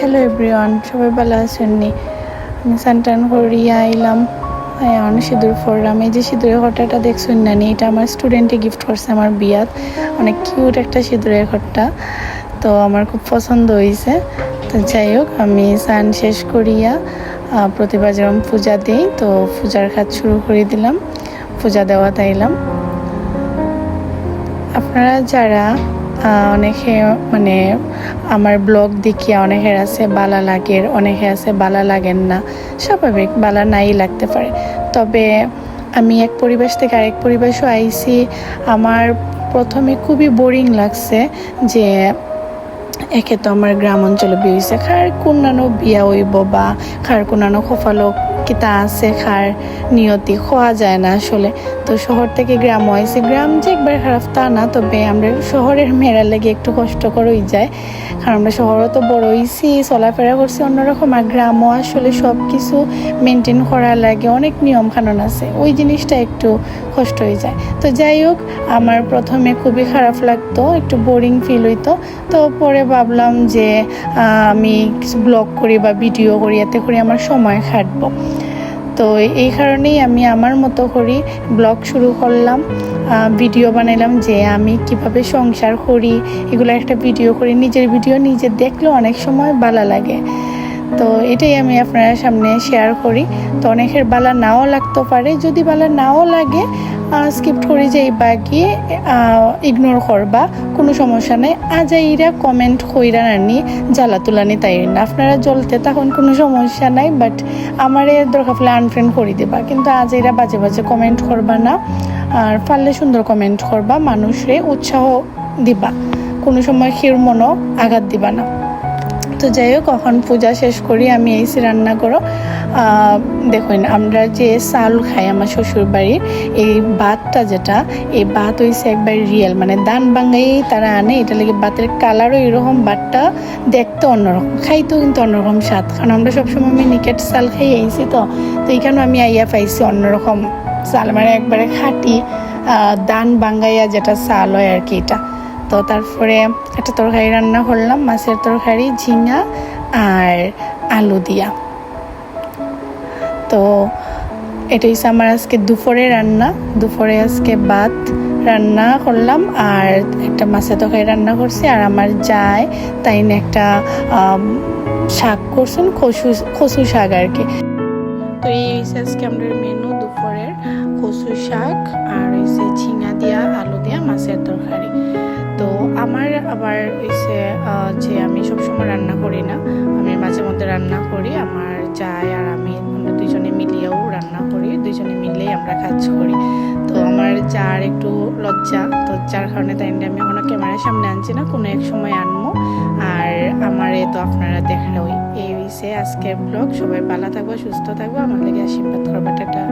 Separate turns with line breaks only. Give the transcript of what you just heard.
Hello everyone, সবাই ভালো আছেন নি? আমি সানটান করিয়া আইলাম, অনেক সিঁদুর পরলাম। এই যে সিঁদুরের ঘরটা দেখছেন না নি, এটা আমার স্টুডেন্টে গিফট করছে আমার বিয়াত। অনেক কিউট একটা সিঁদুরের ঘরটা, তো আমার খুব পছন্দ হয়েছে। তো যাই হোক, আমি স্নান শেষ করিয়া প্রতিবার যেরকম পূজা দিই, তো পূজার কাজ শুরু করে দিলাম, পূজা দেওয়া তাইলাম। আপনারা যারা অনেকে মানে আমার ব্লগ দেখিয়া অনেকের আছে বালা লাগের, অনেকে আছে বালা লাগেন না, স্বাভাবিক, বালা নাই লাগতে পারে। তবে আমি এক পরিবেশ থেকে আরেক পরিবেশও আইছি। আমার প্রথমে খুবই বোরিং লাগছে যে একে তো আমার গ্রাম অঞ্চলে বিয়ে হয়েছে, খার কোনানো বিয়া হইব বা খার কোনানো খোফালো কিতা আছে, খার নিয়তি খোয়া যায় না আসলে। তো শহর থেকে গ্রাম হয়েছে, গ্রাম যে একবার খারাপ তা না, তবে আমরা শহরের মেয়েরা লেগে একটু কষ্টকরই যায়, কারণ আমরা শহরও তো বড় হয়েছি, চলাফেরা করছি অন্যরকম। আর গ্রামও আসলে সব কিছু মেনটেন করা লাগে, অনেক নিয়ম কানুন আছে, ওই জিনিসটা একটু কষ্ট হয়ে যায়। তো যাই হোক, আমার প্রথমে খুবই খারাপ লাগতো, একটু বোরিং ফিল হইতো। তো পরে ভাবলাম যে আমি কিছু ব্লগ করি বা ভিডিও করি, এতে করে আমার সময় কাটবো। তো এই কারণেই আমি আমার মতো করি ব্লগ শুরু করলাম, ভিডিও বানাইলাম যে আমি কিভাবে সংসার করি, এগুলো একটা ভিডিও করি। নিজের ভিডিও নিজে দেখলেও অনেক সময় ভালো লাগে, তো এটাই আমি আপনার সামনে শেয়ার করি। তো অনেকের বালা নাও লাগতে পারে, যদি বালা নাও লাগে স্কিপ্ট করে যাই বা গিয়ে ইগনোর করবা, কোনো সমস্যা নেই। আজাইরা কমেন্ট কইরা নানি জ্বালা তুলানি তাই না, আপনারা জ্বলতে তখন কোনো সমস্যা নাই, বাট আমারে দরকার হলে আনফ্রেন্ড করে দেবা, কিন্তু আজাইরা বাজে বাজে কমেন্ট করবা না। আর পারলে সুন্দর কমেন্ট করবা, মানুষরে উৎসাহ দিবা, কোনো সময় খের মনও আঘাত দিবা না। তো যাই হোক, কখন পূজা শেষ করি আমি এইসি রান্না করো। দেখুন, আমরা যে চাল খাই আমার শ্বশুর বাড়ির, এই ভাতটা যেটা, এই ভাত হয়েছে একবার রিয়েল, মানে দান বাঙ্গাই তারা আনে, এটা লেগে ভাতের কালারও এরকম, ভাতটা দেখতে অন্যরকম, খাইতেও কিন্তু অন্যরকম স্বাদ, কারণ আমরা সবসময় মিনিকেট চাল খাই আইছি। তো এইখানেও আমি আইয়া পাইছি অন্যরকম চাল, মানে একবারে খাঁটি দান বাঙ্গাইয়া যেটা চাল হয় আর কি, এটা। তো তারপরে একটা তরকারি রান্না করলাম, মাছের তরকারি, ঝিঙা আর আলু দিয়া। তো এটা হচ্ছে আমার আজকে দুপুরে রান্না। দুপুরে আজকে ভাত রান্না করলাম আর একটা মাছের তরকারি রান্না করছি, আর আমার যায় তাই না একটা শাক করছেন, কচু শাক আর কি। তো এই হচ্ছে আজকে আমাদের মেনু দুপুরের, কচু শাক আর হচ্ছে ঝিঙা দিয়া আলু দিয়া মাছের তরকারি। তো আমার আবার হচ্ছে যে আমি সবসময় রান্না করি না, আমি মাঝে মধ্যে রান্না করি, আমার যায় আর আমি, আমরা দুইজনে মিলিয়েও রান্না করি, দুইজনে মিলেই আমরা কাজ করি। তো আমার যার একটু লজ্জা, তো যার কারণে তাই আমি এখনো ক্যামেরার সামনে আনছি না, কোনো এক সময় আনবো। আর আমারে তো আপনারা দেখলেই। এই হয়েছে আজকের ব্লগ। সবাই ভালো থাকবো, সুস্থ থাকবো, আমার লেগে আশীর্বাদ করবা। টাটা।